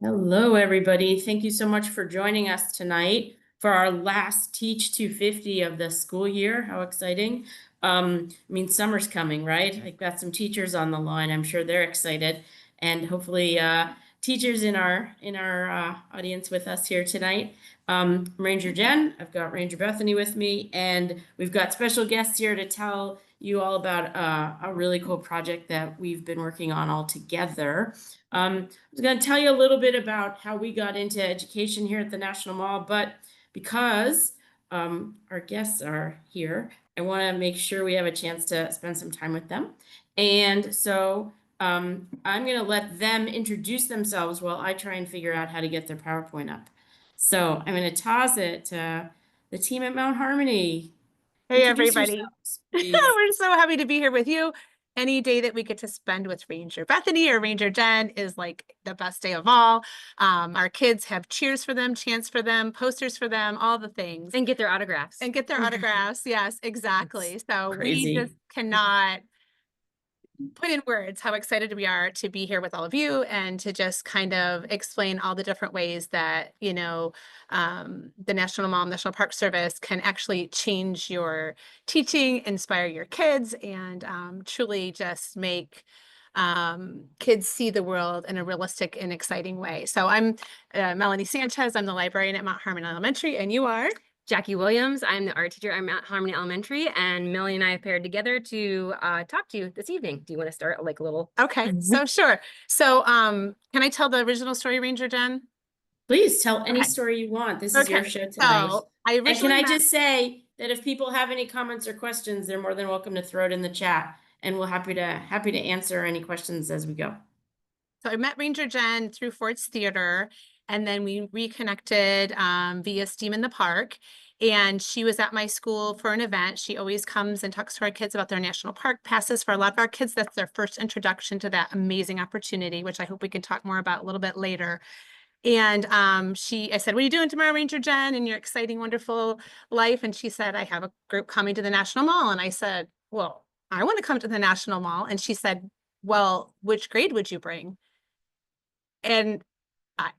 Hello, everybody. Thank you so much for joining us tonight for our last Teach 250 of the school year. How exciting. I mean, summer's coming, right? I've got some teachers on the line. I'm sure they're excited. And hopefully teachers in our audience with us here tonight. Ranger Jen, I've got Ranger Bethany with me, and we've got special guests here to tell you all about a really cool project that we've been working on all together. I was going to tell you a little bit about how we got into education here at the National Mall, but because our guests are here, I want to make sure we have a chance to spend some time with them. And so I'm going to let them introduce themselves while I try and figure out how to get their PowerPoint up. So I'm going to toss it to the team at Mount Harmony. Hey, Introduce everybody. yourselves, please. We're so happy to be here with you. Any day that we get to spend with Ranger Bethany or Ranger Jen is like the best day of all. Our kids have cheers for them, chants for them, posters for them, all the things. And get their autographs. And get their autographs. Yes, exactly. That's So we just crazy. cannot put in words how excited we are to be here with all of you and to just kind of explain all the different ways that, the National Mall National Park Service can actually change your teaching, inspire your kids, and truly just make kids see the world in a realistic and exciting way. So I'm Melaney Sanchez. I'm the librarian at Mount Harmon Elementary, and you are? Jackie Williams. I'm the art teacher at Mount Harmony Elementary, and Melanie and I have paired together to talk to you this evening. Do you want to start like a little? Okay, so sure. So can I tell the original story, Ranger Jen? Please tell any Okay. story you want. This is your Okay, show tonight. so I And can originally I met, just say that if people have any comments or questions, they're more than welcome to throw it in the chat, and we're happy to answer any questions as we go. so I met Ranger Jen through Ford's Theater, and then we reconnected via Steam in the Park. And she was at my school for an event. She always comes and talks to our kids about their national park passes. For a lot of our kids, that's their first introduction to that amazing opportunity, which I hope we can talk more about a little bit later. And I said, what are you doing tomorrow, Ranger Jen, in your exciting, wonderful life? And she said, I have a group coming to the National Mall. And I said, well, I want to come to the National Mall. And she said, well, which grade would you bring? And I,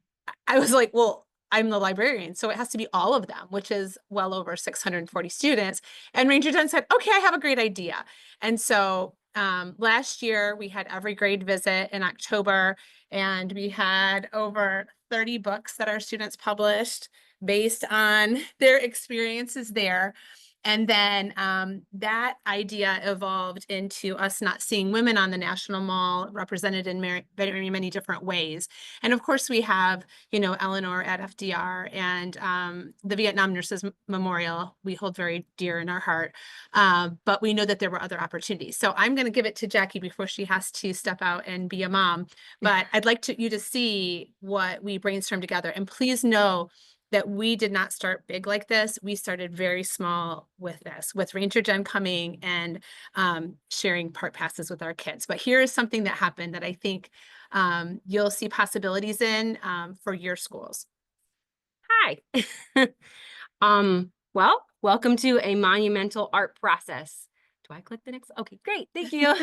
I was like, well, I'm the librarian, so it has to be all of them, which is well over 640 students. And Ranger Jen said, okay, I have a great idea. And so last year we had every grade visit in October, and we had over 30 books that our students published based on their experiences there. And then that idea evolved into us not seeing women on the National Mall represented in very many different ways. And of course, we have, Eleanor at FDR and the Vietnam Nurses Memorial we hold very dear in our heart. But we know that there were other opportunities. So I'm going to give it to Jackie before she has to step out and be a mom. But I'd like you to see what we brainstormed together. And please know that we did not start big like this. We started very small with this, with Ranger Jen coming and sharing part passes with our kids. But here is something that happened that I think you'll see possibilities in for your schools. Hi. Well, welcome to a monumental art process. Do I click the next? Okay, great. Thank you.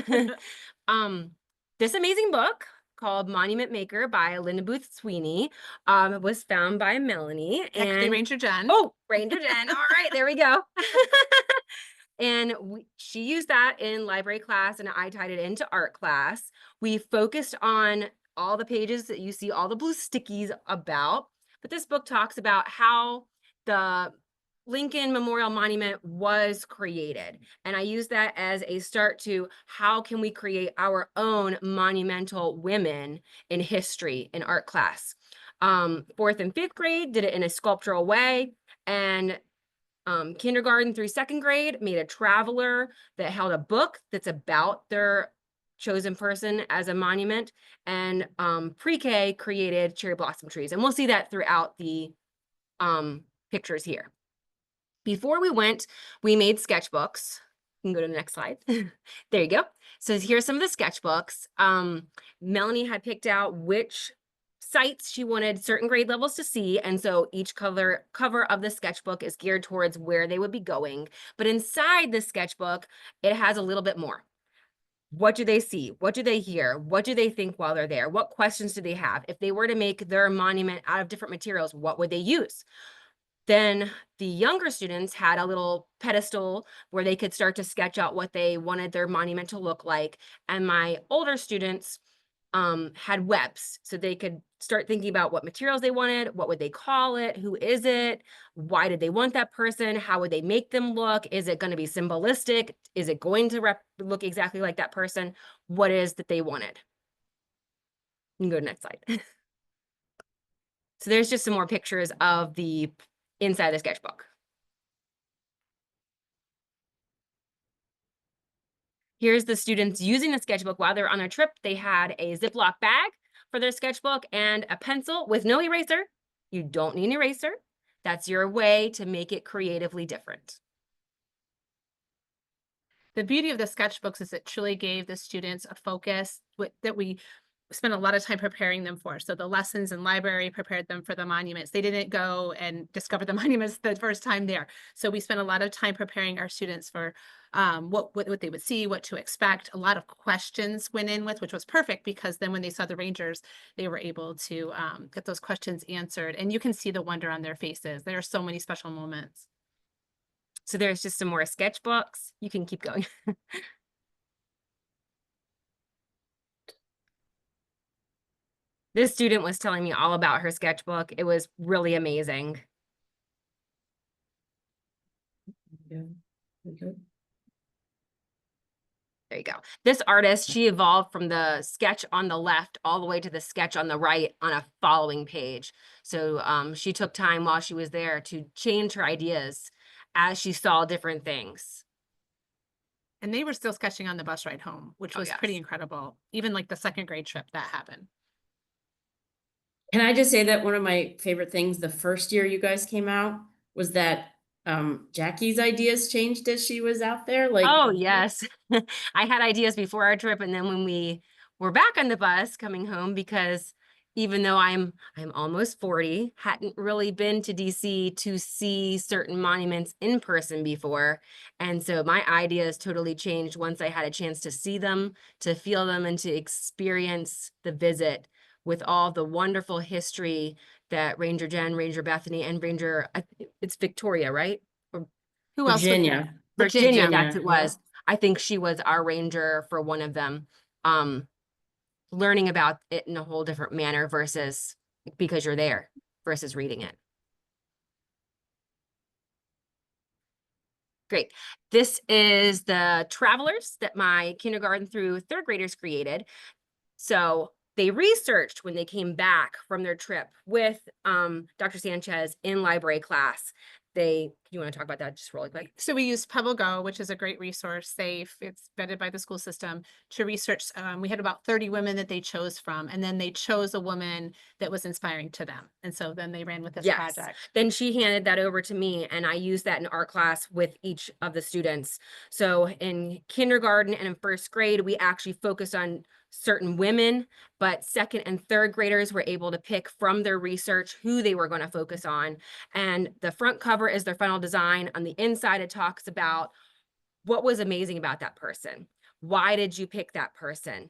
This amazing book called Monument Maker by Linda Booth Sweeney was found by Melanie Actually, Ranger Jen. Oh, Ranger Jen. All right, there we go. And she used that in library class, and I tied it into art class. We focused on all the pages that you see all the blue stickies about, but this book talks about how the Lincoln Memorial Monument was created. And I use that as a start to how can we create our own monumental women in history in art class. 4th and 5th grade did it in a sculptural way, and kindergarten through 2nd grade made a traveler that held a book that's about their chosen person as a monument, and pre-K created cherry blossom trees. And we'll see that throughout the pictures here. Before we went, we made sketchbooks. You can go to the next slide. There you go. So here's some of the sketchbooks. Melanie had picked out which sites she wanted certain grade levels to see, and so each cover of the sketchbook is geared towards where they would be going. But inside the sketchbook, it has a little bit more. What do they see? What do they hear? What do they think while they're there? What questions do they have? If they were to make their monument out of different materials, what would they use? Then the younger students had a little pedestal where they could start to sketch out what they wanted their monument to look like. And my older students had webs, so they could start thinking about what materials they wanted, what would they call it, who is it, why did they want that person, how would they make them look, is it going to be symbolistic, is it going to look exactly like that person, what is that they wanted. You can go to the next slide. So there's just some more pictures of the inside of the sketchbook. Here's the students using the sketchbook while they're on a trip. They had a Ziploc bag for their sketchbook and a pencil with no eraser. You don't need an eraser. That's your way to make it creatively different. The beauty of the sketchbooks is it truly gave the students a focus that we spent a lot of time preparing them for. So the lessons in library prepared them for the monuments. They didn't go and discover the monuments the first time there. So we spent a lot of time preparing our students for what they would see, what to expect. A lot of questions went in with, which was perfect because then when they saw the Rangers, they were able to get those questions answered. And you can see the wonder on their faces. There are so many special moments. So there's just some more sketchbooks. You can keep going. This student was telling me all about her sketchbook. It was really amazing. Yeah. Okay. There you go. This artist, she evolved from the sketch on the left all the way to the sketch on the right on a following page. So she took time while she was there to change her ideas as she saw different things. And they were still sketching on the bus ride home, which was pretty yes. incredible. Even like the second grade trip that happened. Can I just say that one of my favorite things the first year you guys came out was that Jackie's ideas changed as she was out there? Like, Oh, yes. I had ideas before our trip, and then when we were back on the bus coming home, because even though I'm almost 40, hadn't really been to DC to see certain monuments in person before. And so my ideas totally changed once I had a chance to see them, to feel them, and to experience the visit with all the wonderful history that Ranger Jen, Ranger Bethany, and Ranger, it's Victoria, right? Who else was there? Virginia. Virginia, that's Virginia, it was. I think she was our ranger for one of them. Learning about it in a whole different manner versus because you're there versus reading it. Great. This is the travelers that my kindergarten through third graders created. So they researched when they came back from their trip with Dr. Sanchez in library class. You want to talk about that just really quick? So we used Pebble Go, which is a great resource, safe, it's vetted by the school system, to research. We had about 30 women that they chose from, and then they chose a woman that was inspiring to them. And so then they ran with this project. Then she handed that over to me, and I used that in art class with each of the students. So in kindergarten and in first grade, we actually focused on certain women, but second and third graders were able to pick from their research who they were going to focus on. And the front cover is their final design. On the inside, it talks about what was amazing about that person. Why did you pick that person?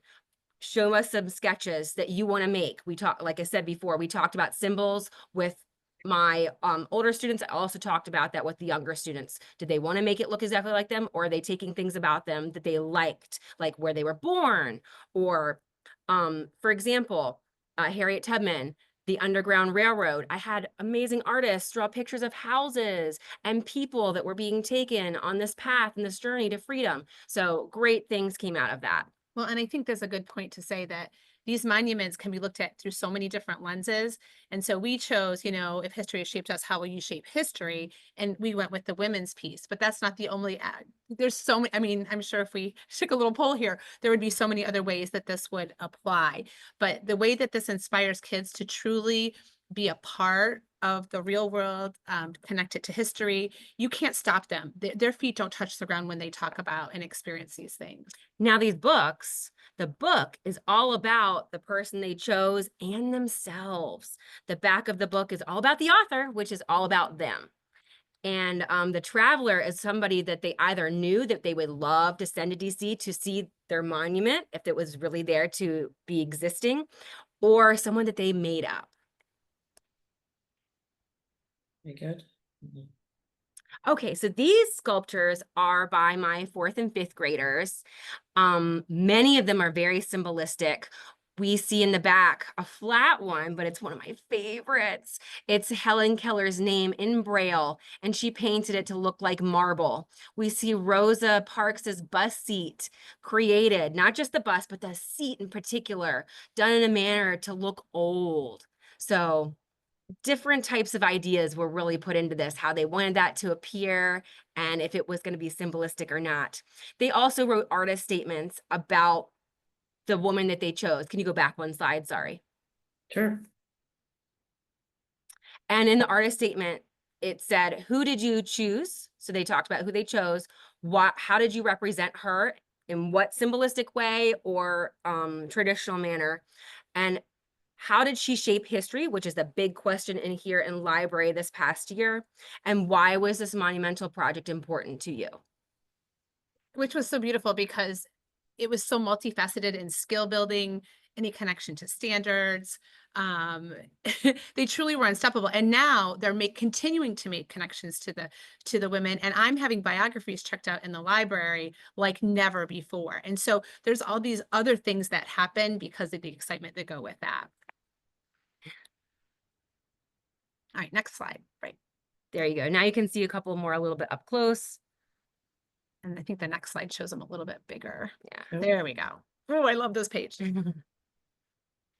Show us some sketches that you want to make. Like I said before, we talked about symbols with my older students. I also talked about that with the younger students. Did they want to make it look exactly like them, or are they taking things about them that they liked, like where they were born? Or for example, Harriet Tubman, the Underground Railroad. I had amazing artists draw pictures of houses and people that were being taken on this path and this journey to freedom. So great things came out of that. Well, and I think there's a good point to say that these monuments can be looked at through so many different lenses. And so we chose, if history has shaped us, how will you shape history? And we went with the women's piece, but that's not the only, there's so many, I'm sure if we took a little poll here, there would be so many other ways that this would apply. But the way that this inspires kids to truly be a part of the real world, connected to history, you can't stop them. Their feet don't touch the ground when they talk about and experience these things. Now these books, the book is all about the person they chose and themselves. The back of the book is all about the author, which is all about them. And the traveler is somebody that they either knew that they would love to send to DC to see their monument, if it was really there to be existing, or someone that they made up. Very good. Mhm. Okay, so these sculptures are by my 4th and 5th graders. Many of them are very symbolistic. We see in the back a flat one, but it's one of my favorites. It's Helen Keller's name in Braille, and she painted it to look like marble. We see Rosa Parks's bus seat created, not just the bus, but the seat in particular, done in a manner to look old. So different types of ideas were really put into this, how they wanted that to appear and if it was going to be symbolistic or not. They also wrote artist statements about the woman that they chose. Can you go back one slide? Sorry. Sure. And in the artist statement, it said, who did you choose? So they talked about who they chose. How did you represent her? In what symbolistic way or traditional manner? And how did she shape history, which is the big question in here in library this past year? And why was this monumental project important to you? Which was so beautiful because it was so multifaceted in skill building, any connection to standards. They truly were unstoppable. And now they're continuing to make connections to the women. And I'm having biographies checked out in the library like never before. And so there's all these other things that happen because of the excitement that go with that. All right, next slide. Right. There you go. Now you can see a couple more a little bit up close. And I think the next slide shows them a little bit bigger. Yeah. There we go. Oh, I love this page. You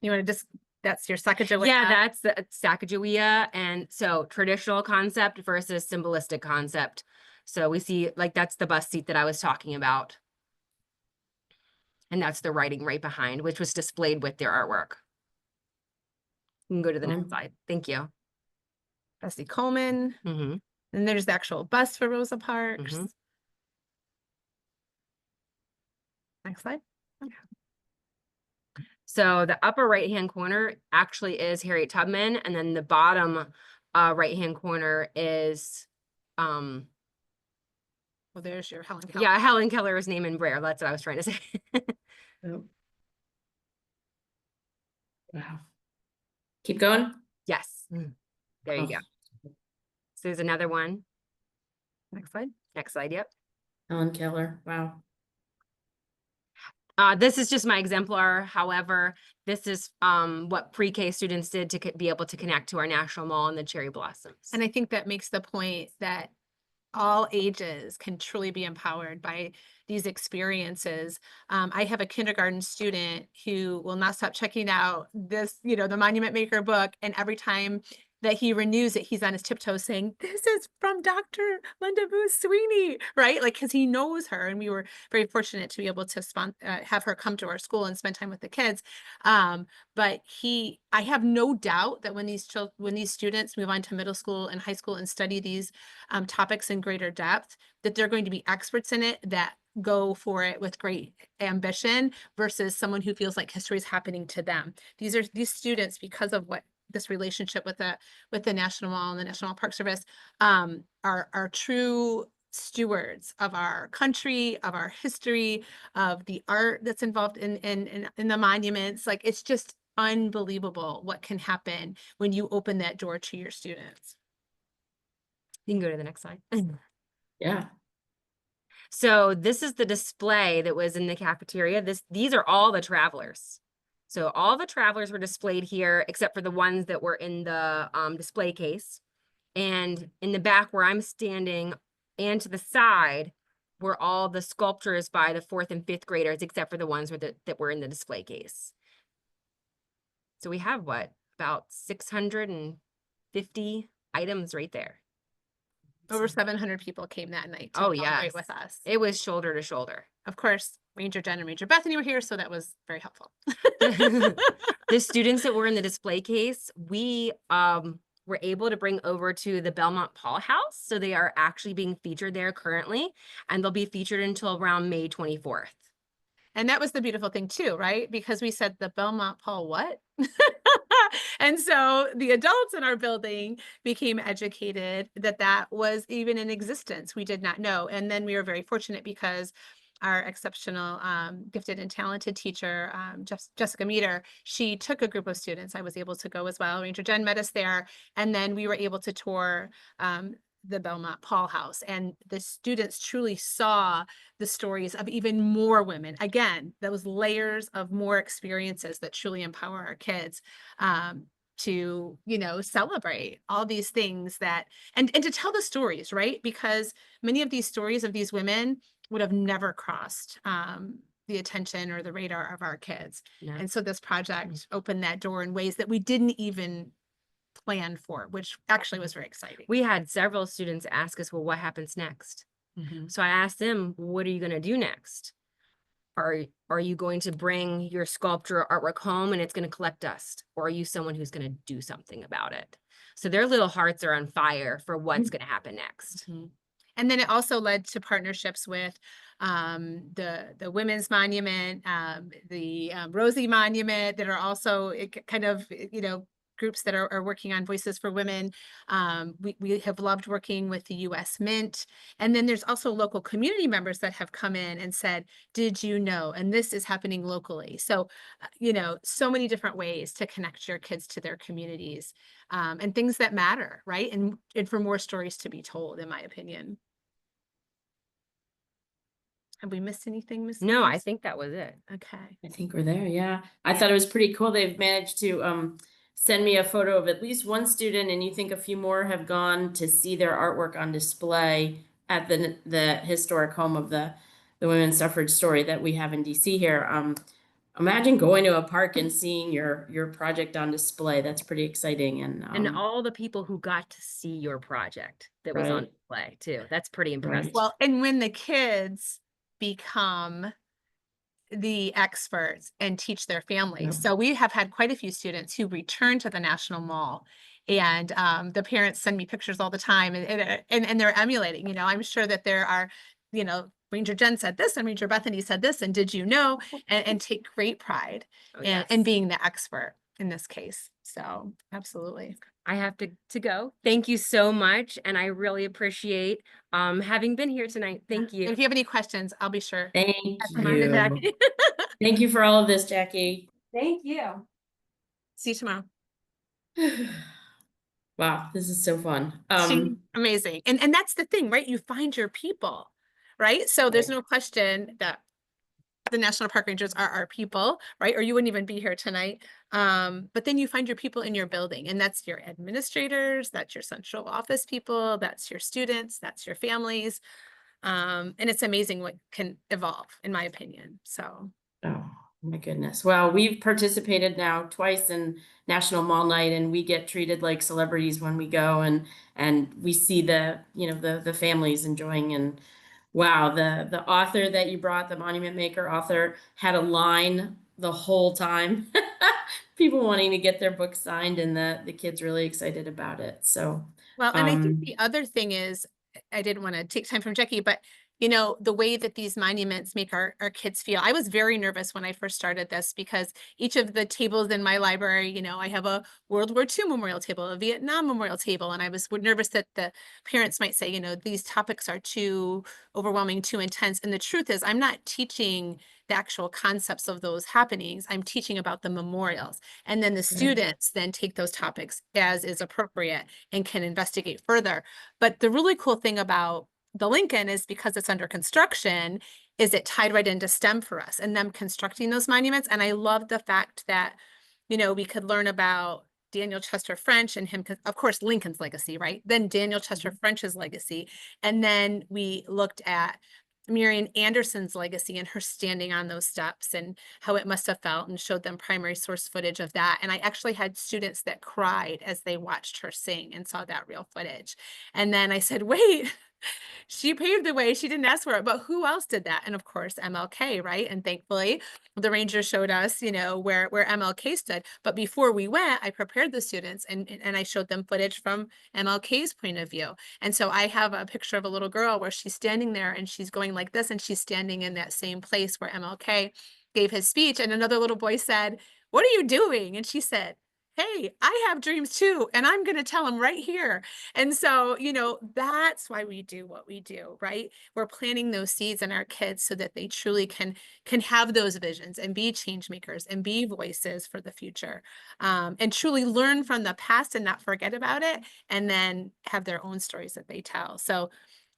want to just, that's your Sacagawea. Yeah, that's the Sacagawea. And so traditional concept versus symbolistic concept. So we see like that's the bus seat that I was talking about. And that's the writing right behind, which was displayed with their artwork. You can go to the next slide. Thank you. Bessie Coleman. Mm-hmm. And there's the actual bus for Rosa Parks. Mm-hmm. Next slide. So the upper right-hand corner actually is Harriet Tubman, and then the bottom right-hand corner is, Well, there's your Helen Keller. yeah, Helen Keller's name in Braille. That's what I was trying to say. Oh. Wow. Keep going. Yes. There you go. Oh, So there's another one. Next slide. Next slide, yep. Helen Keller. Wow. This is just my exemplar. However, this is what pre-K students did to be able to connect to our National Mall and the cherry blossoms. And I think that makes the point that all ages can truly be empowered by these experiences. I have a kindergarten student who will not stop checking out this, the Monument Maker book. And every time that he renews it, he's on his tiptoes saying, this is from Dr. Linda Booth Sweeney, right? Like, because he knows her. And we were very fortunate to be able to have her come to our school and spend time with the kids. But I have no doubt that when these students move on to middle school and high school and study these topics in greater depth, that they're going to be experts in it, that go for it with great ambition versus someone who feels like history is happening to them. These students, because of what this relationship with the National Mall and the National Park Service, are true stewards of our country, of our history, of the art that's involved in the monuments. Like, it's just unbelievable what can happen when you open that door to your students. You can go to the next slide. Yeah. So this is the display that was in the cafeteria. These are all the travelers. So all the travelers were displayed here, except for the ones that were in the display case. And in the back where I'm standing and to the side were all the sculptures by the 4th and 5th graders, except for the ones that were in the display case. So we have about 650 items right there. Over 700 people came that night to celebrate celebrate with us. It was shoulder to sholdder. Of course, Ranger Jen and Ranger Bethany were here, so that was very helpful. The students that were in the display case, we were able to bring over to the Belmont Paul House. So they are actually being featured there currently, and they'll be featured until around May 24th. And that was the beautiful thing too, right? Because we said the Belmont Paul what? And so the adults in our building became educated that that was even in existence. We did not know. And then we were very fortunate because our exceptional, gifted and talented teacher, Jessica Meter, she took a group of students. I was able to go as well. Ranger Jen met us there. And then we were able to tour the Belmont Paul House. And the students truly saw the stories of even more women. Again, those layers of more experiences that truly empower our kids. To, celebrate all these things that, and to tell the stories, right? Because many of these stories of these women would have never crossed the attention or the radar of our kids. Yeah. And so this project opened that door in ways that we didn't even plan for, which actually was very exciting. We had several students ask us, well, what happens next? Mhm. So I asked them, what are you going to do next? Are you going to bring your sculpture or artwork home and it's going to collect dust? Or are you someone who's going to do something about it? So their little hearts are on fire for what's going to happen next. Mhm. And then it also led to partnerships with the Women's Monument, the Rosie Monument, that are also kind of, groups that are working on Voices for Women. We have loved working with the US Mint. And then there's also local community members that have come in and said, did you know? And this is happening locally. So, so many different ways to connect your kids to their communities, and things that matter, right? And for more stories to be told, in my opinion. Have we missed anything, Miss No, I Louise? think that was it. Okay. I think we're there, yeah. I thought it was pretty cool. They've managed to send me a photo of at least one student, and you think a few more have gone to see their artwork on display at the historic home of the women's suffrage story that we have in DC here. Imagine going to a park and seeing your project on display. That's pretty exciting. And all the people who got to see your project that was on Right. display too. That's pretty impressive. Right. Well, and when the kids become the experts and teach their families. Yep. So we have had quite a few students who return to the National Mall, and the parents send me pictures all the time, and they're emulating. I'm sure that there are, Ranger Jen said this and Ranger Bethany said this, and did you know? And take great pride Oh, in yes. being the expert in this case. So absolutely. I have to go. Thank you so much. And I really appreciate having been here tonight. Thank And you. if you have any questions, I'll be sure. Thank to mind you. back. Thank you for all of this, Jackie. Thank you. See you tomorrow. Wow, this is so fun. Amazing. And that's the thing, right? You find your people, right? So there's Right. no question that the National Park Rangers are our people, right? Or you wouldn't even be here tonight. But then you find your people in your building, and that's your administrators, that's your central office people, that's your students, that's your families. And it's amazing what can evolve, in my opinion. So Oh, my goodness. Well, we've participated now twice in National Mall Night, and we get treated like celebrities when we go, and we see the families enjoying. And wow, the author that you brought, the monument maker author, had a line the whole time. People wanting to get their book signed, and the kids really excited about it. So well, and I think the other thing is, I didn't want to take time from Jackie, but the way that these monuments make our kids feel. I was very nervous when I first started this because each of the tables in my library, I have a World War II memorial table, a Vietnam memorial table, and I was nervous that the parents might say, these topics are too overwhelming, too intense. And the truth is, I'm not teaching the actual concepts of those happenings. I'm teaching about the memorials. And then the students then take those topics as is appropriate and can investigate further. But the really cool thing about the Lincoln is, because it's under construction, is it tied right into STEM for us and them constructing those monuments. And I love the fact that, we could learn about Daniel Chester French and him, of course, Lincoln's legacy, right? Then Daniel Chester French's legacy. And then we looked at Marian Anderson's legacy and her standing on those steps and how it must have felt, and showed them primary source footage of that. And I actually had students that cried as they watched her sing and saw that real footage. And then I said, wait, she paved the way. She didn't ask for it, but who else did that? And of course, MLK, right? And thankfully, the Rangers showed us, where MLK stood. But before we went, I prepared the students and I showed them footage from MLK's point of view. And so I have a picture of a little girl where she's standing there and she's going like this, and she's standing in that same place where MLK gave his speech. And another little boy said, "What are you doing?" And she said, hey, I have dreams too, and I'm going to tell them right here. And so, that's why we do what we do, right? We're planting those seeds in our kids so that they truly can have those visions and be change makers and be voices for the future, and truly learn from the past and not forget about it, and then have their own stories that they tell. So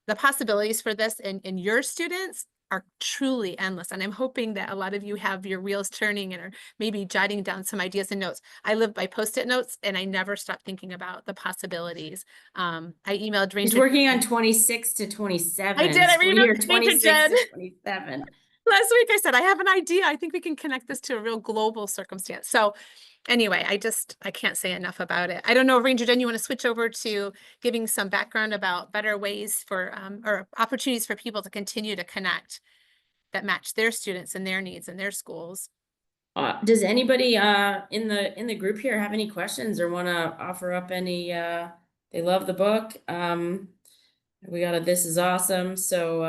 the possibilities for this in your students are truly endless. And I'm hoping that a lot of you have your wheels turning and are maybe jotting down some ideas and notes. I live by Post-it notes, and I never stop thinking about the possibilities. I emailed He's Ranger. working on 26 to I 27, did. I school year emailed Ranger 26 Jen. to 27. Last week I said, I have an idea. I think we can connect this to a real global circumstance. So anyway, I can't say enough about it. I don't know, Ranger Jen, you want to switch over to giving some background about better ways for, or opportunities for people to continue to connect that match their students and their needs in their schools. Does anybody in the group here have any questions or want to offer up any? They love the book. We got a "This is awesome." So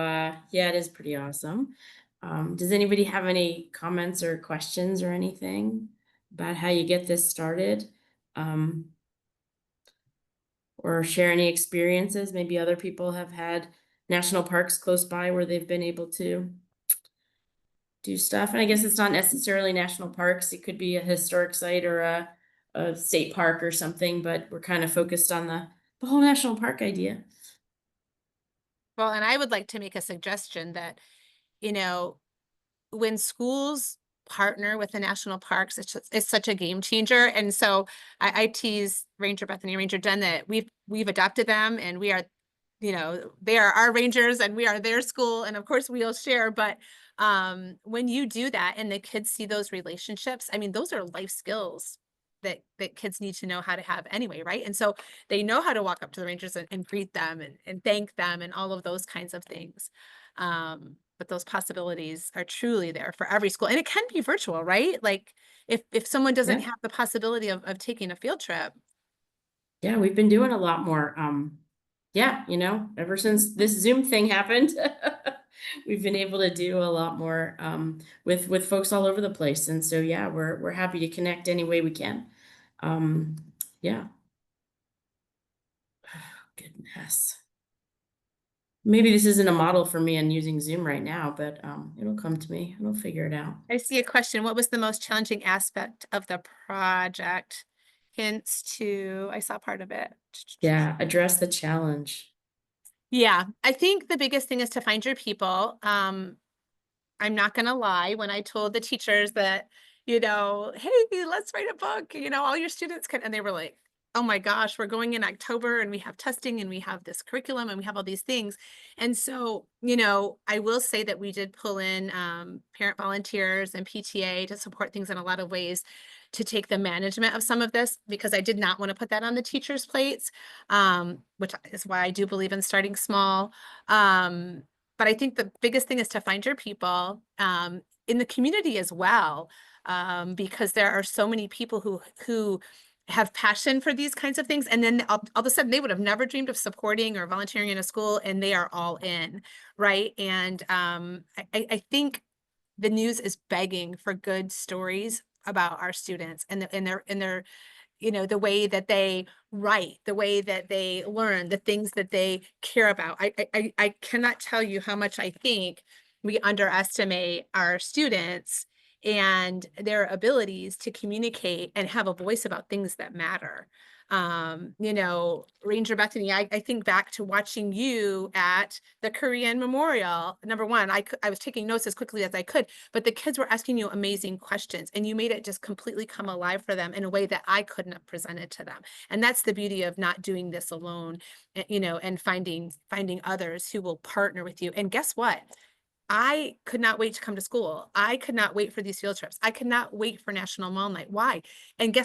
yeah, it is pretty awesome. Does anybody have any comments or questions or anything about how you get this started? Or share any experiences? Maybe other people have had national parks close by where they've been able to do stuff. And I guess it's not necessarily national parks. It could be a historic site or a state park or something, but we're kind of focused on the whole national park idea. Well, and I would like to make a suggestion that, when schools partner with the national parks, it's such a game changer. And so I tease Ranger Bethany, Ranger Jen, that we've adopted them, and we are, they are our rangers and we are their school. And of course we'll share, but when you do that and the kids see those relationships, I mean, those are life skills that kids need to know how to have anyway, right? And so they know how to walk up to the rangers and greet them and thank them and all of those kinds of things. But those possibilities are truly there for every school, and it can be virtual, right? Like if someone doesn't Yeah. have the possibility of taking a field trip. Yeah, we've been doing a lot more. Yeah, ever since this Zoom thing happened, we've been able to do a lot more with folks all over the place. And so yeah, we're happy to connect any way we can. Yeah. Goodness. Maybe this isn't a model for me and using Zoom right now, but it'll come to me. I'll figure it out. I see a question. What was the most challenging aspect of the project? Hints to, I saw part of it. Yeah, address the challenge. Yeah, I think the biggest thing is to find your people. I'm not gonna lie, when I told the teachers that, hey, let's write a book, all your students can, and they were like, oh my gosh, we're going in October and we have testing and we have this curriculum and we have all these things. And so, I will say that we did pull in parent volunteers and PTA to support things in a lot of ways to take the management of some of this, because I did not want to put that on the teachers' plates, which is why I do believe in starting small. But I think the biggest thing is to find your people in the community as well, because there are so many people who have passion for these kinds of things. And then all of a sudden they would have never dreamed of supporting or volunteering in a school, and they are all in, right? And I think the news is begging for good stories about our students and their the way that they write, the way that they learn, the things that they care about. I cannot tell you how much I think we underestimate our students and their abilities to communicate and have a voice about things that matter. Ranger Bethany, I think back to watching you at the Korean Memorial. Number one, I was taking notes as quickly as I could, but the kids were asking you amazing questions, and you made it just completely come alive for them in a way that I couldn't have presented to them. And that's the beauty of not doing this alone, and finding others who will partner with you. And guess what? I could not wait to come to school. I could not wait for these field trips. I could not wait for National Mall Night. Why? And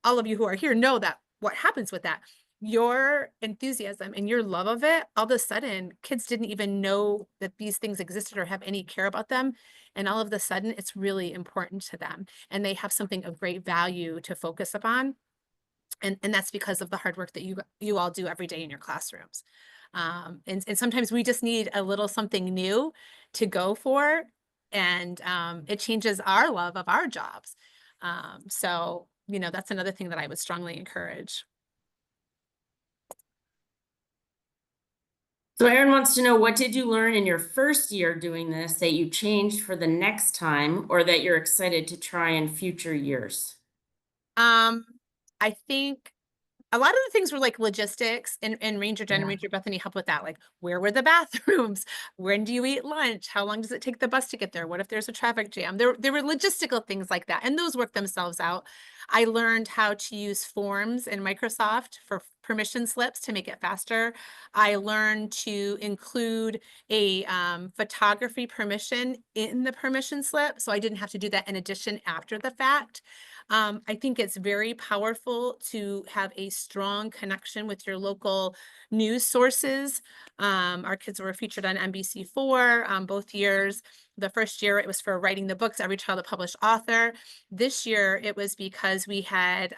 all of you who are here know that what happens with that, your enthusiasm and your love of it, all of a sudden kids didn't even know that these things existed or have any care about them. And all of a sudden it's really important to them, and they have something of great value to focus upon. And that's because of the hard work that you all do every day in your classrooms. And sometimes we just need a little something new to go for, and it changes our love of our jobs. So you know, that's another thing that I would strongly encourage. So Erin wants to know, what did you learn in your first year doing this that you changed for the next time, or that you're excited to try in future years? I think a lot of the things were like logistics, and Ranger Jen and Yeah. Ranger Bethany help with that. Like, where were the bathrooms? When do you eat lunch? How long does it take the bus to get there? What if there's a traffic jam? There were logistical things like that, and those work themselves out. I learned how to use forms in Microsoft for permission slips to make it faster. I learned to include a photography permission in the permission slip, so I didn't have to do that in addition after the fact. I think it's very powerful to have a strong connection with your local news sources. Our kids were featured on NBC4 both years. The first year it was for writing the books, Every Child a Published Author. This year it was because we had,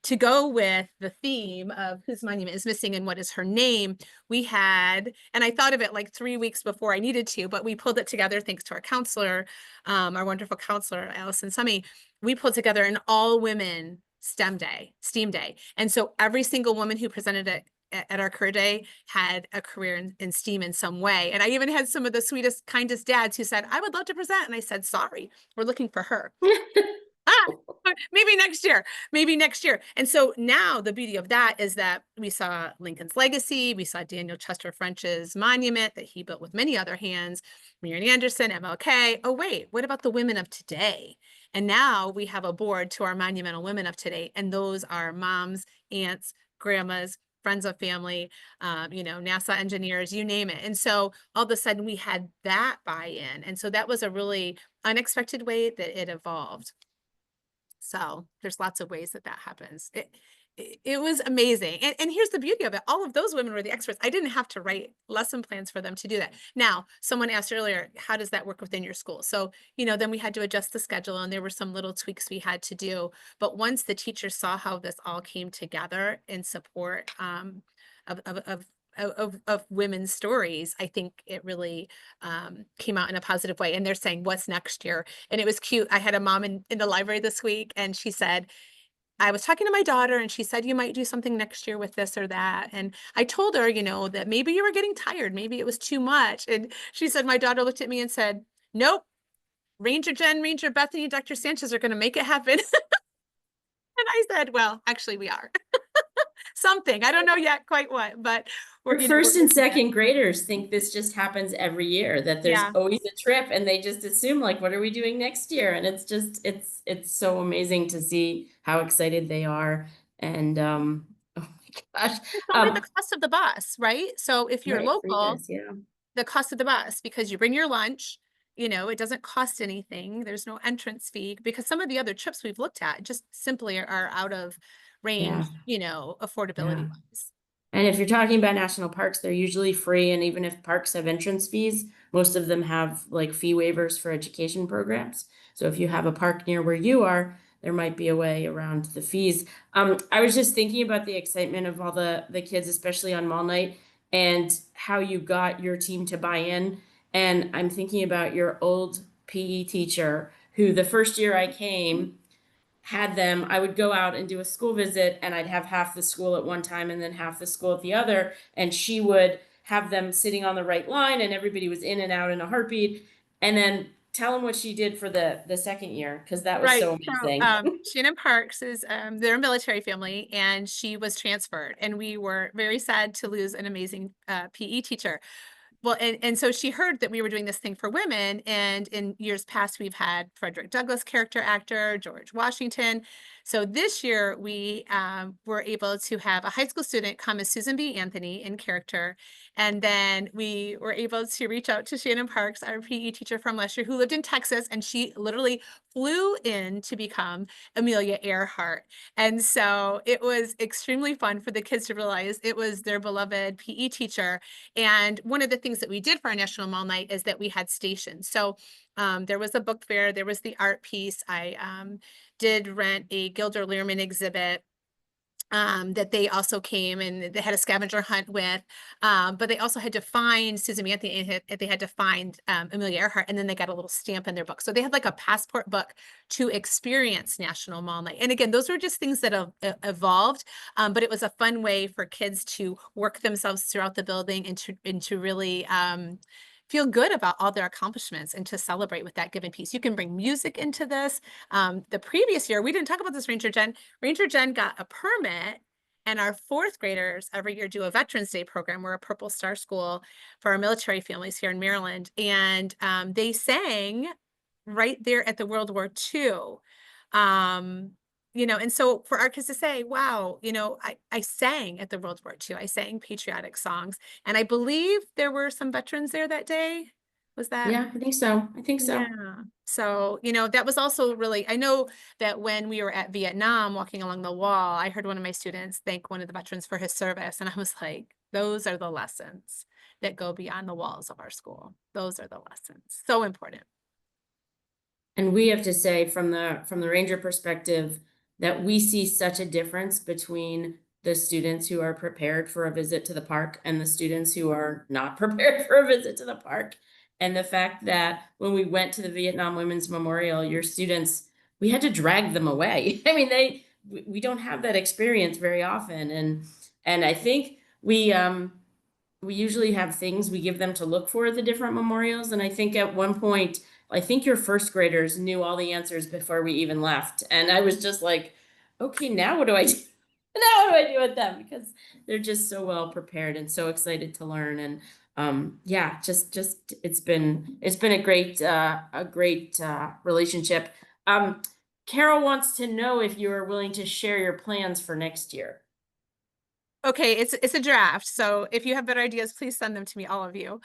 to go with the theme of whose monument is missing and what is her name, we had, and I thought of it like 3 weeks before I needed to, but we pulled it together thanks to our counselor, our wonderful counselor, Allison Summy. We pulled together an all-women STEM day, STEAM day. And so every single woman who presented at our career day had a career in STEAM in some way. And I even had some of the sweetest, kindest dads who said, I would love to present. And I said, sorry, we're looking for her. Maybe next year, maybe next year. And so now the beauty of that is that we saw Lincoln's legacy. We saw Daniel Chester French's monument that he built with many other hands, Marian Anderson, MLK. Oh, wait, what about the women of today? And now we have a board to our monumental women of today. And those are moms, aunts, grandmas, friends of family, you know, NASA engineers, you name it. And so all of a sudden we had that buy-in. And so that was a really unexpected way that it evolved. So there's lots of ways that happens. It was amazing. And here's the beauty of it. All of those women were the experts. I didn't have to write lesson plans for them to do that. Now, someone asked earlier, how does that work within your school? So, you know, then we had to adjust the schedule and there were some little tweaks we had to do. But once the teachers saw how this all came together in support of women's stories, I think it really came out in a positive way. And they're saying, what's next year? And it was cute. I had a mom in the library this week, and she said, I was talking to my daughter and she said, you might do something next year with this or that. And I told her, you know, that maybe you were getting tired. Maybe it was too much. And she said, my daughter looked at me and said, nope, Ranger Jen, Ranger Bethany, Dr. Sanchez are going to make it happen. And I said, well, actually we are. Something, I don't know yet quite what, but Your first and second graders think this just happens every year, that there's always a trip, and they just assume, like, what are we doing next year? And it's just, it's so amazing to see how excited they are. And oh my gosh. Probably the cost of the bus, right? So if you're Right, local, yeah. the cost of the bus, because you bring your lunch, you know, it doesn't cost anything. There's no entrance fee, because some of the other trips we've looked at just simply are out of range, you know, affordability wise. And if you're talking about national parks, they're usually free. And even if parks have entrance fees, most of them have like fee waivers for education programs. So if you have a park near where you are, there might be a way around the fees. I was just thinking about the excitement of all the kids, especially on mall night, and how you got your team to buy in. And I'm thinking about your old PE teacher who the first year I came had them, I would go out and do a school visit, and I'd have half the school at one time and then half the school at the other. And she would have them sitting on the right line, and everybody was in and out in a heartbeat. And then tell them what she did for the second year, because that was so amazing. Shannon Parks is, they're a military family, and she was transferred, and we were very sad to lose an amazing PE teacher. Well, and so she heard that we were doing this thing for women, and in years past, we've had Frederick Douglass character actor, George Washington. So this year we were able to have a high school student come as Susan B. Anthony in character. And then we were able to reach out to Shannon Parks, our PE teacher from last year, who lived in Texas, and she literally flew in to become Amelia Earhart. And so it was extremely fun for the kids to realize it was their beloved PE teacher. And one of the things that we did for our National Mall Night is that we had stations. So there was a book fair, there was the art piece. I did rent a Gilder Lehrman exhibit. that they also came and they had a scavenger hunt with, but they also had to find Susan B. Anthony, and they had to find Amelia Earhart, and then they got a little stamp in their book. So they had like a passport book to experience National Mall Night. And again, those were just things that have evolved, but it was a fun way for kids to work themselves throughout the building and to really feel good about all their accomplishments and to celebrate with that given piece. You can bring music into this. The previous year, we didn't talk about this, Ranger Jen. Ranger Jen got a permit, and our fourth graders every year do a Veterans Day program. We're a Purple Star school for our military families here in Maryland. And they sang right there at the World War II. You know, and so for our kids to say, wow, you know, I sang at the World War II. I sang patriotic songs. And I believe there were some veterans there that day. Was that? Yeah, I think so. I think so. Yeah. So, you know, that was also really, I know that when we were at Vietnam walking along the wall, I heard one of my students thank one of the veterans for his service. And I was like, those are the lessons that go beyond the walls of our school. Those are the lessons. So important. And we have to say from the Ranger perspective that we see such a difference between the students who are prepared for a visit to the park and the students who are not prepared for a visit to the park. And the fact that when we went to the Vietnam Women's Memorial, your students, we had to drag them away. I mean, we don't have that experience very often. And I think we usually have things we give them to look for at the different memorials. And I think at one point, I think your first graders knew all the answers before we even left. And I was just like, okay, now what do I do? Now what do I do with them? Because they're just so well prepared and so excited to learn. And yeah, just it's been a great relationship. Carol wants to know if you are willing to share your plans for next year. Okay, it's a draft. So if you have better ideas, please send them to me, all of you.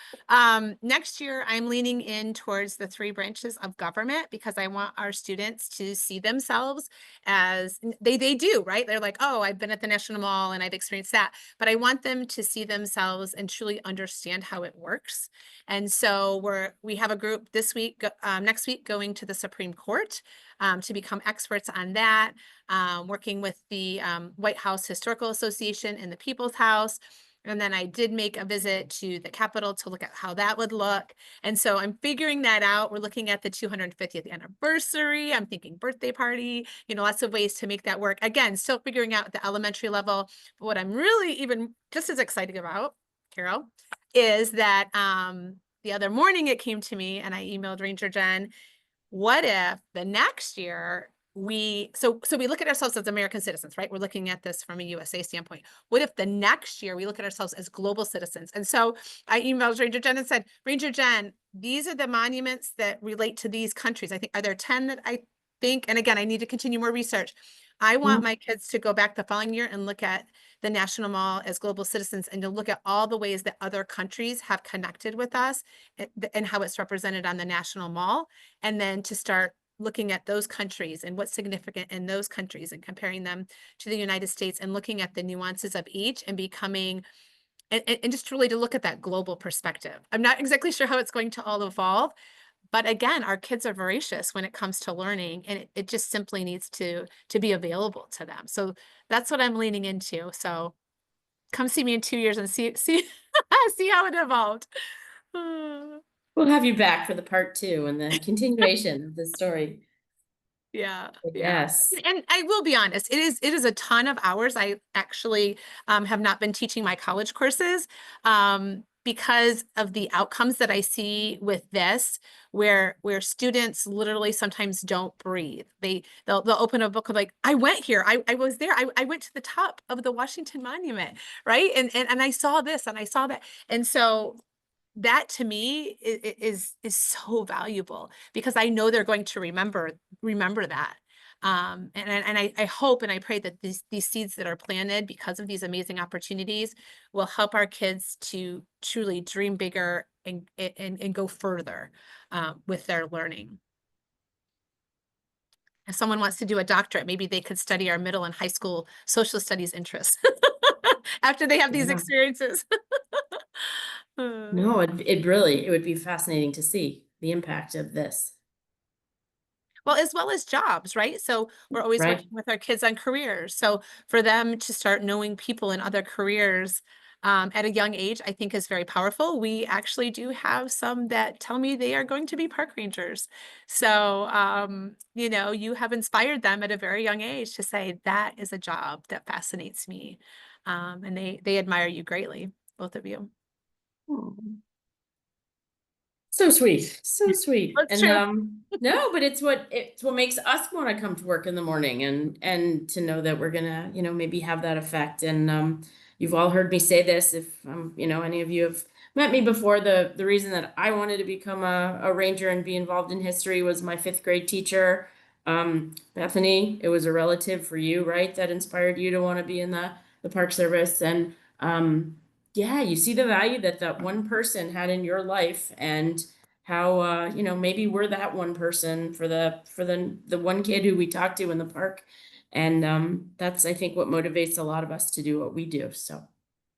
Next year, I'm leaning in towards the 3 branches of government because I want our students to see themselves as they do, right? They're like, oh, I've been at the National Mall and I've experienced that. But I want them to see themselves and truly understand how it works. And so we have a group this week, next week, going to the Supreme Court to become experts on that. Working with the White House Historical Association and the People's House. And then I did make a visit to the Capitol to look at how that would look. And so I'm figuring that out. We're looking at the 250th anniversary. I'm thinking birthday party, you know, lots of ways to make that work. Again, still figuring out the elementary level. But what I'm really even just as excited about, Carol, is that the other morning it came to me and I emailed Ranger Jen, what if the next year so we look at ourselves as American citizens, right? We're looking at this from a USA standpoint. What if the next year we look at ourselves as global citizens? And so I emailed Ranger Jen and said, Ranger Jen, these are the monuments that relate to these countries. I think, are there 10 that I think? And again, I need to continue more research. I want my kids to go back the following year and look at the National Mall as global citizens and to look at all the ways that other countries have connected with us and how it's represented on the National Mall. And then to start looking at those countries and what's significant in those countries and comparing them to the United States and looking at the nuances of each and becoming, and just really to look at that global perspective. I'm not exactly sure how it's going to all evolve, but again, our kids are voracious when it comes to learning and it just simply needs to be available to them. So that's what I'm leaning into. So come see me in 2 years and see see how it evolved. We'll have you back for the part 2 and the continuation of the story. Yeah. Yes. And I will be honest, it is a ton of hours. I actually have not been teaching my college courses because of the outcomes that I see with this, where students literally sometimes don't breathe. They'll open a book of like, I went here, I was there, I went to the top of the Washington Monument, right? And I saw this and I saw that. And so that to me is so valuable because I know they're going to remember that. And I hope and I pray that these seeds that are planted because of these amazing opportunities will help our kids to truly dream bigger and go further with their learning. If someone wants to do a doctorate, maybe they could study our middle and high school social studies interests after they have these experiences. No, it would be fascinating to see the impact of this. Well, as well as jobs, right? So we're always Right. working with our kids on careers. So for them to start knowing people in other careers at a young age, I think is very powerful. We actually do have some that tell me they are going to be park rangers. So, you know, you have inspired them at a very young age to say, that is a job that fascinates me. And they admire you greatly, both of you. So sweet, so sweet. That's And true. no, but it's what makes us want to come to work in the morning, and to know that we're gonna, maybe have that effect. And you've all heard me say this, if any of you have met me before, the reason that I wanted to become a ranger and be involved in history was my fifth grade teacher, Bethany. It was a relative for you, right, that inspired you to want to be in the park service. And yeah, you see the value that that one person had in your life, and how maybe we're that one person for the one kid who we talked to in the park. And that's, I think, what motivates a lot of us to do what we do. So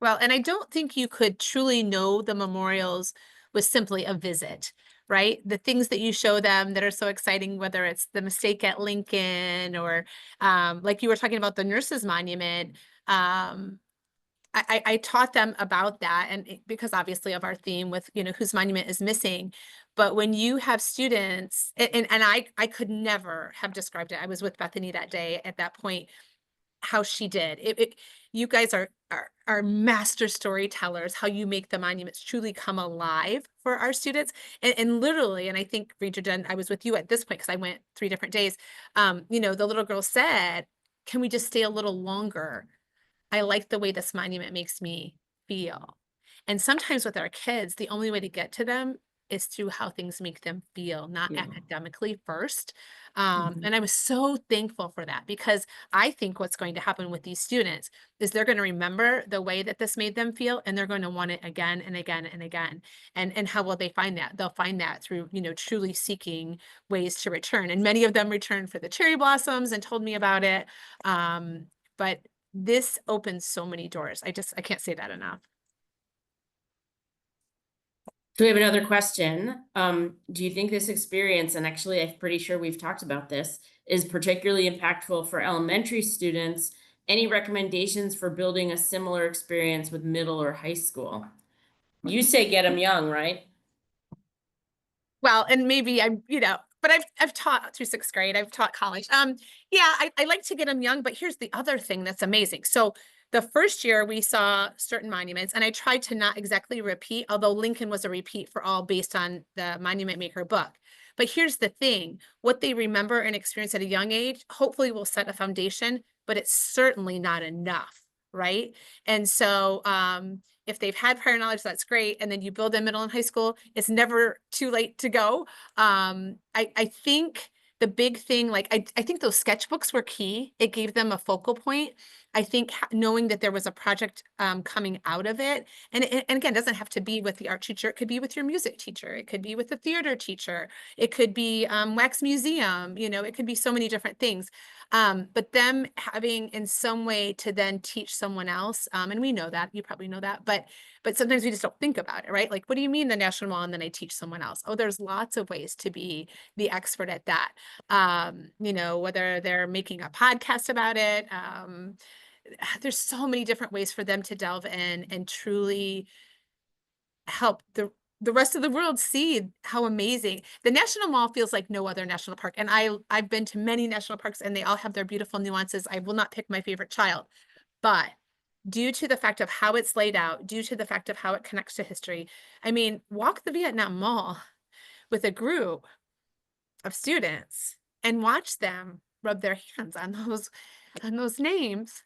Well, and I don't think you could truly know the memorials with simply a visit, right? The things that you show them that are so exciting, whether it's the mistake at Lincoln or like you were talking about the nurses monument. I taught them about that, and because obviously of our theme with, you know, whose monument is missing. But when you have students, and I could never have described it. I was with Bethany that day at that point, how she did. You guys are master storytellers, how you make the monuments truly come alive for our students. And literally, and I think Ranger Jen, I was with you at this point because I went 3 different days. You know, the little girl said, "Can we just stay a little longer? I like the way this monument makes me feel." And sometimes with our kids, the only way to get to them is through how things make them feel, not yeah. academically first. Mhm. And I was so thankful for that, because I think what's going to happen with these students is they're going to remember the way that this made them feel, and they're going to want it again and again and again. And how will they find that? They'll find that through, you know, truly seeking ways to return. And many of them returned for the cherry blossoms and told me about it. But this opens so many doors. I can't say that enough. So we have another question. Do you think this experience, and actually I'm pretty sure we've talked about this, is particularly impactful for elementary students? Any recommendations for building a similar experience with middle or high school? You say get them young, right? Well, and maybe I'm, you know, but I've taught through 6th grade. I've taught college. Yeah, I like to get them young, but here's the other thing that's amazing. So the first year we saw certain monuments, and I tried to not exactly repeat, although Lincoln was a repeat for all based on the Monument Maker book. But here's the thing, what they remember and experience at a young age, hopefully will set a foundation, but it's certainly not enough, right? And so if they've had prior knowledge, that's great. And then you build in middle and high school, it's never too late to go. I think the big thing, like, I think those sketchbooks were key. It gave them a focal point. I think knowing that there was a project coming out of it, and again, it doesn't have to be with the art teacher. It could be with your music teacher. It could be with the theater teacher. It could be wax museum. You know, it could be so many different things. But them having in some way to then teach someone else, and we know that, you probably know that, but sometimes we just don't think about it, right? Like, what do you mean the National Mall, and then I teach someone else? Oh, there's lots of ways to be the expert at that. You know, whether they're making a podcast about it, there's so many different ways for them to delve in and truly help the rest of the world see how amazing the National Mall feels. Like no other national park. And I've been to many national parks, and they all have their beautiful nuances. I will not pick my favorite child, but due to the fact of how it's laid out, due to the fact of how it connects to history, I mean, walk the Vietnam Mall with a group of students and watch them rub their hands on those names.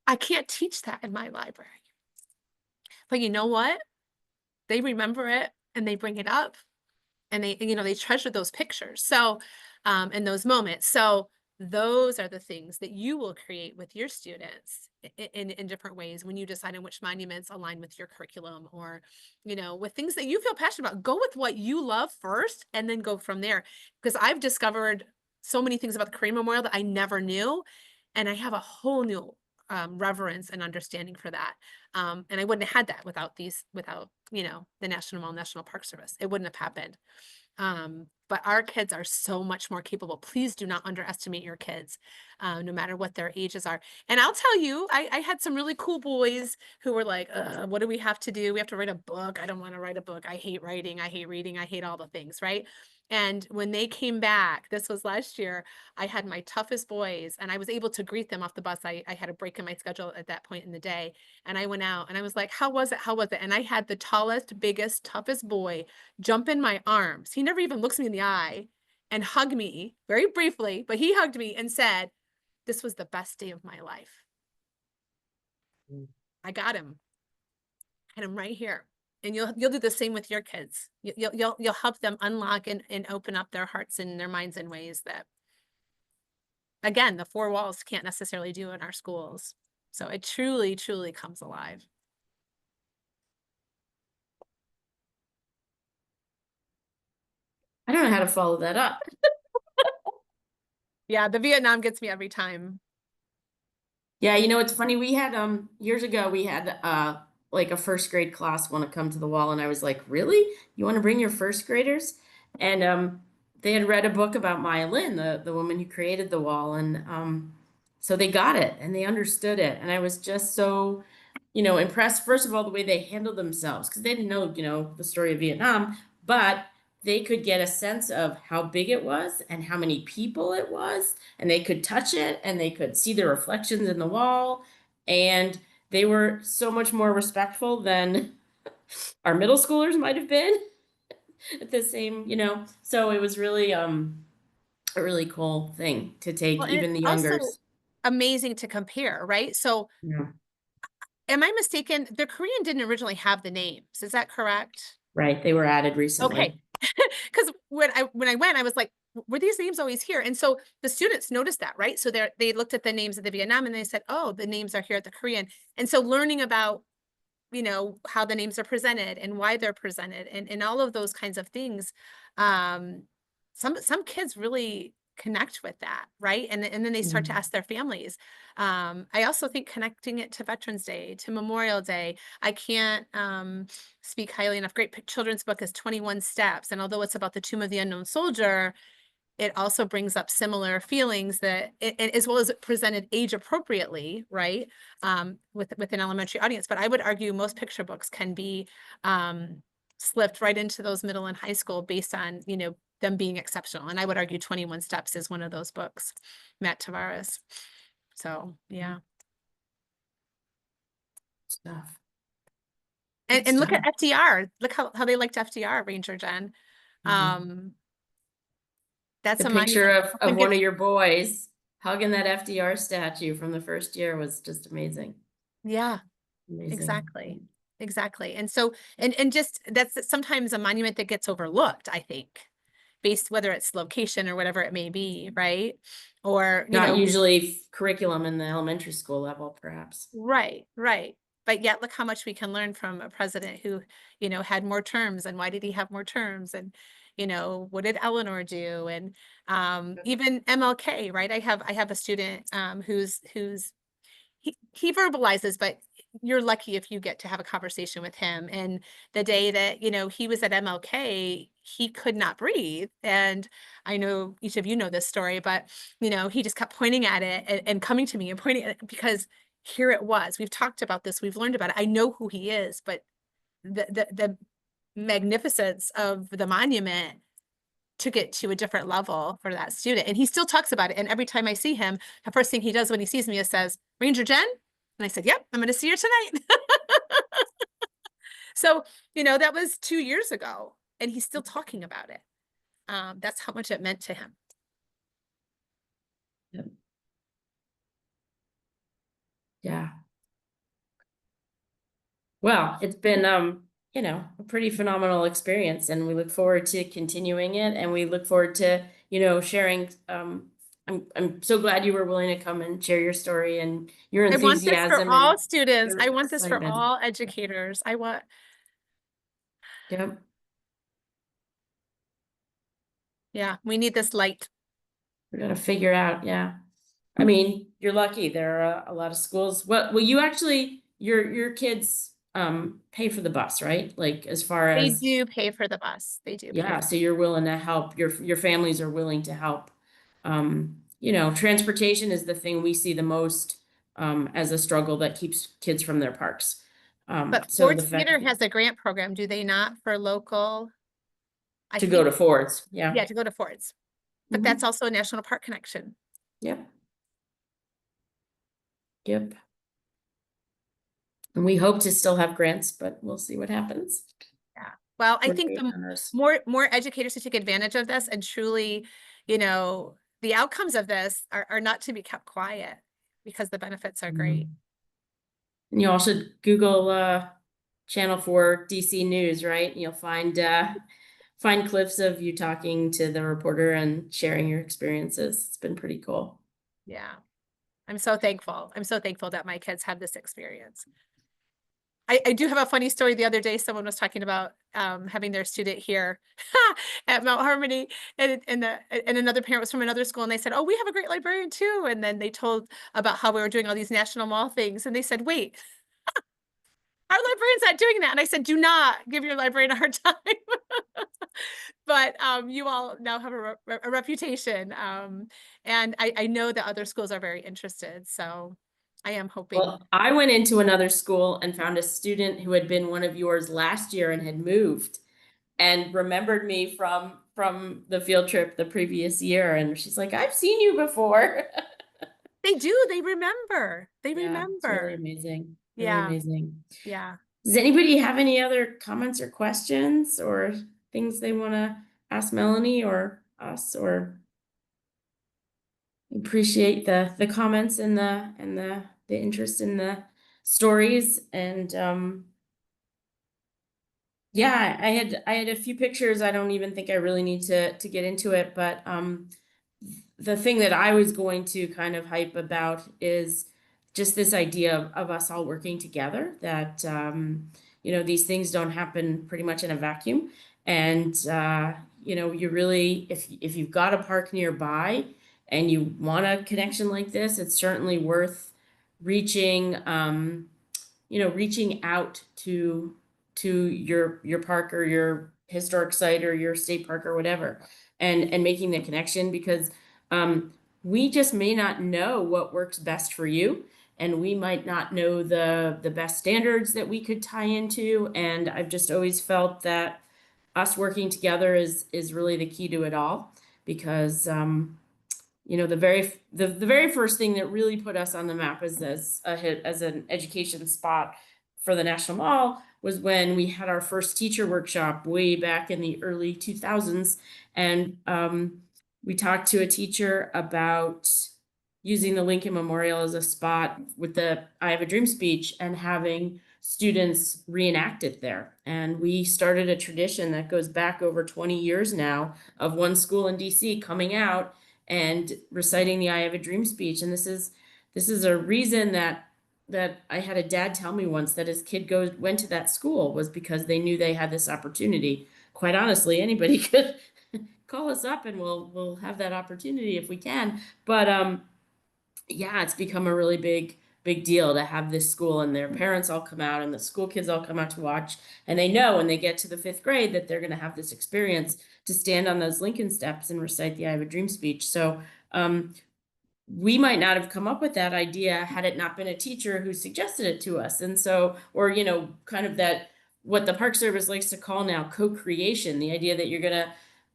I can't teach that in my library. But you know what? They remember it and they bring it up, and they, you know, they treasure those pictures. So, and those moments. So those are the things that you will create with your students in different ways when you decide on which monuments align with your curriculum, or, you know, with things that you feel passionate about. Go with what you love first and then go from there. Because I've discovered so many things about the Korean Memorial that I never knew. And I have a whole new reverence and understanding for that. And I wouldn't have had that without you know, the National Park Service. It wouldn't have happened. But our kids are so much more capable. Please do not underestimate your kids, no matter what their ages are. And I'll tell you, I had some really cool boys who were like, what do we have to do? We have to write a book. I don't want to write a book. I hate writing. I hate reading. I hate all the things, right? And when they came back, this was last year, I had my toughest boys and I was able to greet them off the bus. I had a break in my schedule at that point in the day. And I went out and I was like, how was it? How was it? And I had the tallest, biggest, toughest boy jump in my arms. He never even looks me in the eye and hugged me very briefly, but he hugged me and said, this was the best day of my life. I got him. I had him right here. And you'll do the same with your kids. You'll help them unlock and open up their hearts and their minds in ways that, again, the four walls can't necessarily do in our schools. So it truly, truly comes alive. I don't know how to follow that up. Yeah, the Vietnam gets me every time. Yeah, you know, it's funny. We had years ago we had like a first grade class want to come to the wall, and I was like, really? You want to bring your first graders? And they had read a book about Maya Lin, the woman who created the wall, and so they got it and they understood it. And I was just so, you know, impressed, first of all, the way they handled themselves, because they didn't know, you know, the story of Vietnam, but they could get a sense of how big it was and how many people it was, and they could touch it and they could see the reflections in the wall, and they were so much more respectful than our middle schoolers might have been at the same, you know. So it was really a really cool thing to take Well, and even it's the also youngers. amazing to compare, right? So Yeah, am I mistaken? The Korean didn't originally have the names. Is that correct? right. They were added Okay. recently. Because when I went, I was like, were these names always here? And so the students noticed that, right? So they looked at the names of the Vietnam and they said, oh, the names are here at the Korean. And so learning about, you know, how the names are presented and why they're presented and all of those kinds of things. Some kids really connect with that, right? And then they start to Mm. ask their families. I also think connecting it to Veterans Day, to Memorial Day. I can't speak highly enough. Great children's book is 21 Steps. And although it's about the Tomb of the Unknown Soldier, it also brings up similar feelings that as well as presented age appropriately, right? With an elementary audience. But I would argue most picture books can be slipped right into those middle and high school based on, you know, them being exceptional. And I would argue 21 Steps is one of those books, Matt Tavares. So yeah. Stuff. And look at Stuff. FDR. Look how they liked FDR, Ranger Jen. Mhm. That's The a picture monument. of one of your boys hugging that FDR statue from the first year was just amazing. Yeah. Amazing. Exactly. Exactly. And so, and just that's sometimes a monument that gets overlooked, I think, based whether it's location or whatever it may be, right? Or, you Not know, usually curriculum in the elementary school level, perhaps. right, right. But yet look how much we can learn from a president who, you know, had more terms and why did he have more terms? And, you know, what did Eleanor do? And even MLK, right? I have a student who's he verbalizes, but you're lucky if you get to have a conversation with him. And the day that, you know, he was at MLK, he could not breathe. And I know each of you know this story, but, you know, he just kept pointing at it and coming to me and pointing at it because here it was. We've talked about this. We've learned about it. I know who he is, but the magnificence of the monument took it to a different level for that student. And he still talks about it. And every time I see him, the first thing he does when he sees me is says, Ranger Jen? And I said, yep, I'm going to see her tonight. So, you know, that was 2 years ago and he's still talking about it. That's how much it meant to him. Yep. Yeah. Well, it's been you know, a pretty phenomenal experience, and we look forward to continuing it, and we look forward to, you know, sharing I'm so glad you were willing to come and share your story and your I want this for enthusiasm all and students. your I want this for excitement. all educators. Yep. Yeah, we need this light. We're gonna figure out, yeah. I mean, you're lucky. There are a lot of schools. Well, you actually, your kids pay for the bus, right? Like as far They as, do pay for the bus. They do pay. yeah, so you're willing to help, your families are willing to help. You know, transportation is the thing we see the most as a struggle that keeps kids from their parks. But So the Ford's fact Theater that- has a grant program, do they not, for local? I to go think, to Ford's, yeah. yeah, to go to Ford's. But Mhm. that's also a National Park Connection. Yep. Yep. And we hope to still have grants, but we'll see what happens. Yeah. Well, I We're think waiting the on ours. more educators to take advantage of this and truly, you know, the outcomes of this are not to be kept quiet because the benefits are great. And you all should Google Channel 4 DC News, right? You'll find clips of you talking to the reporter and sharing your experiences. It's been pretty cool. Yeah. I'm so thankful. I'm so thankful that my kids have this experience. I do have a funny story. The other day, someone was talking about having their student here at Mount Harmony, and another parent was from another school, and they said, "Oh, we have a great librarian too." And then they told about how we were doing all these National Mall things, and they said, "Wait, our librarian's not doing that." And I said, "Do not give your librarian a hard time." But you all now have a reputation, and I know that other schools are very interested. So I am hoping. Well, I went into another school and found a student who had been one of yours last year and had moved and remembered me from the field trip the previous year. And she's like, I've seen you before. They do. They remember. They Yeah, it's really remember. amazing. Really Yeah. amazing. Yeah. Does anybody have any other comments or questions or things they want to ask Melaney or us? Or appreciate the comments and the interest in the stories. And yeah, I had a few pictures. I don't even think I really need to get into it, but the thing that I was going to kind of hype about is just this idea of us all working together, that you know, these things don't happen pretty much in a vacuum. And you know, you really, if you've got a park nearby and you want a connection like this, it's certainly worth reaching you know, reaching out to your park or your historic site or your state park or whatever, and making the connection, because we just may not know what works best for you, and we might not know the best standards that we could tie into. And I've just always felt that us working together is really the key to it all, because you know, the very first thing that really put us on the map as an education spot for the National Mall was when we had our first teacher workshop way back in the early 2000s. And we talked to a teacher about using the Lincoln Memorial as a spot with the I Have a Dream speech and having students reenact it there. And we started a tradition that goes back over 20 years now, of one school in DC coming out and reciting the I Have a Dream speech. And this is a reason that I had a dad tell me once, that his kid went to that school was because they knew they had this opportunity. Quite honestly, anybody could call us up and we'll have that opportunity if we can. But yeah, it's become a really big deal to have this school, and their parents all come out and the school kids all come out to watch. And they know when they get to the 5th grade that they're going to have this experience to stand on those Lincoln steps and recite the I Have a Dream speech. So we might not have come up with that idea had it not been a teacher who suggested it to us. And so, or, you know, kind of that, what the Park Service likes to call now co-creation, the idea that you're going to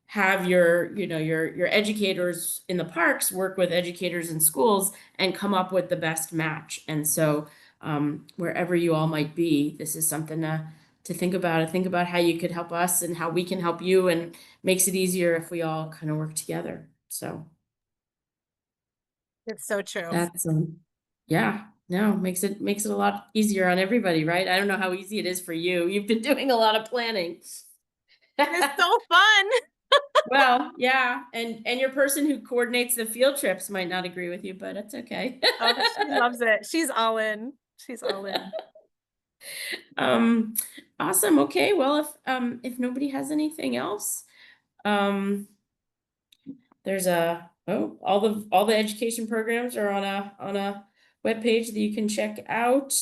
have your, you know, your educators in the parks work with educators in schools and come up with the best match. And so wherever you all might be, this is something to think about. Think about how you could help us and how we can help you, and makes it easier if we all kind of work together. So It's so true. that's yeah, no, makes it a lot easier on everybody, right? I don't know how easy it is for you. You've been doing a lot of planning. It's so fun. Well, yeah, and your person who coordinates the field trips might not agree with you, but it's okay. Oh, she loves it. She's all in. She's all in. Awesome. Okay, well, if nobody has anything else, there's all the education programs are on a webpage that you can check out.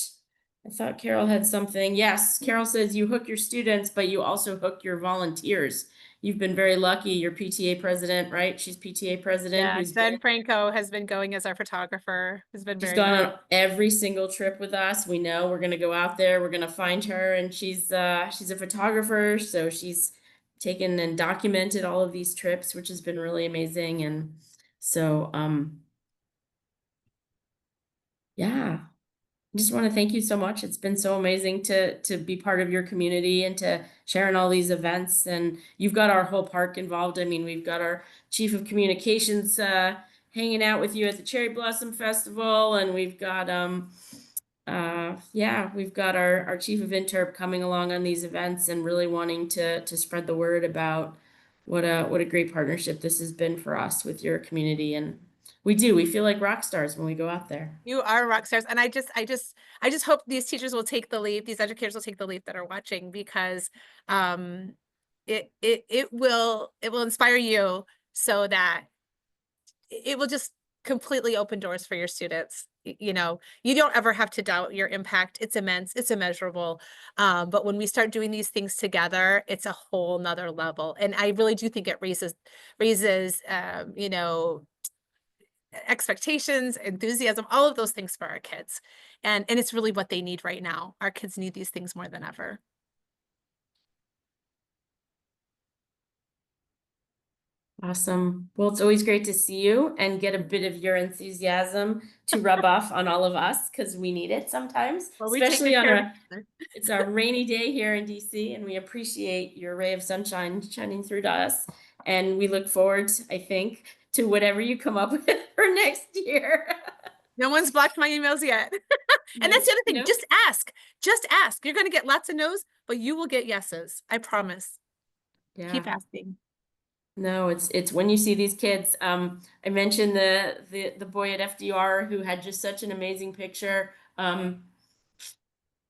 I thought Carol had something. Yes, Carol says you hook your students, but you also hook your volunteers. You've been very lucky. Your PTA president, right? She's PTA president Yeah, who's Jen Franco has been going as our photographer, has been she's very gone nice. on every single trip with us. We know we're gonna go out there, we're gonna find her, and she's a photographer, so she's taken and documented all of these trips, which has been really amazing. And so yeah. I just want to thank you so much. It's been so amazing to be part of your community and to share in all these events. And you've got our whole park involved. I mean, we've got our chief of communications hanging out with you at the Cherry Blossom Festival, and we've got yeah, we've got our chief of interp coming along on these events and really wanting to spread the word about what a great partnership this has been for us with your community. And we feel like rock stars when we go out there. You are rock stars. And I just hope these teachers will take the leap, these educators will take the leap that are watching, because it will inspire you, so that it will just completely open doors for your students. You know, you don't ever have to doubt your impact. It's immense, it's immeasurable. But when we start doing these things together, it's a whole nother level. And I really do think it raises, you know, expectations, enthusiasm, all of those things for our kids. And it's really what they need right now. Our kids need these things more than ever. Awesome. Well, it's always great to see you and get a bit of your enthusiasm to rub off on all of us, because we need it sometimes, Well, we take especially good on care of a each other. it's a rainy day here in DC, and we appreciate your ray of sunshine shining through to us. And we look forward, I think, to whatever you come up with for next year. No one's blocked my emails yet. And that's the other thing. No. Just ask. Just ask. You're going to get lots of no's, but you will get yeses. I promise. Yeah. Keep asking. No, it's when you see these kids. I mentioned the boy at FDR who had just such an amazing picture. The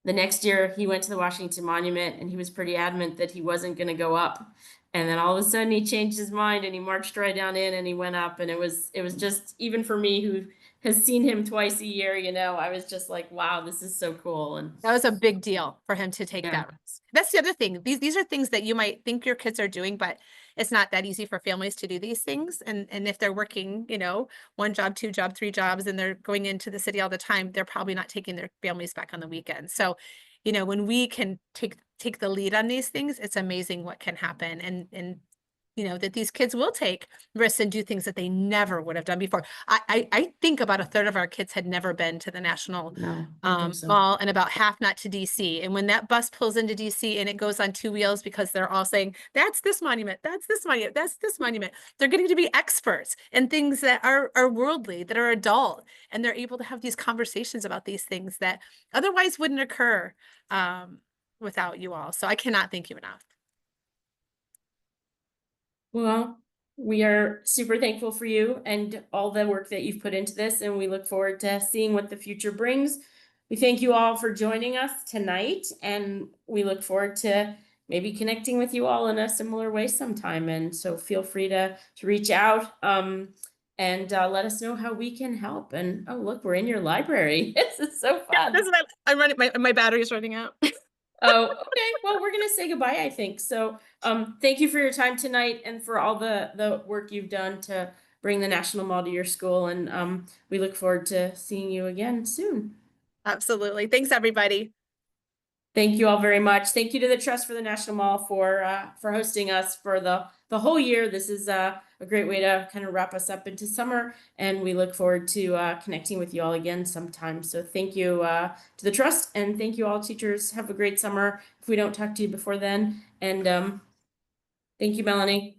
next year he went to the Washington Monument, and he was pretty adamant that he wasn't going to go up. And then all of a sudden he changed his mind and he marched right down in and he went up. And it was just, even for me who has seen him twice a year, you know, I was just like, wow, this is so cool. And That was a big deal for him to take Yeah. that risk. That's the other thing. These are things that you might think your kids are doing, but it's not that easy for families to do these things. And if they're working, you know, 1 job, 2 job, 3 jobs, and they're going into the city all the time, they're probably not taking their families back on the weekends. So, you know, when we can take the lead on these things, it's amazing what can happen. And you know, that these kids will take risks and do things that they never would have done before. I think about 1/3 of our kids had never been to the National no, I think so. Mall, and about half not to DC. And when that bus pulls into DC and it goes on 2 wheels, because they're all saying, that's this monument, that's this monument, that's this monument. They're getting to be experts in things that are worldly, that are adult, and they're able to have these conversations about these things that otherwise wouldn't occur without you all. So I cannot thank you enough. Well, we are super thankful for you and all the work that you've put into this, and we look forward to seeing what the future brings. We thank you all for joining us tonight, and we look forward to maybe connecting with you all in a similar way sometime. And so feel free to reach out and let us know how we can help. And oh, look, we're in your library. This is so fun. This is I'm running, my battery's running out. Oh, okay. Well, we're gonna say goodbye, I think. So, thank you for your time tonight and for all the work you've done to bring the National Mall to your school. And we look forward to seeing you again soon. Absolutely. Thanks, everybody. Thank you all very much. Thank you to the Trust for the National Mall for hosting us for the whole year. This is a great way to kind of wrap us up into summer, and we look forward to connecting with you all again sometime. So thank you to the Trust, and thank you all teachers. Have a great summer if we don't talk to you before then. And thank you, Melaney.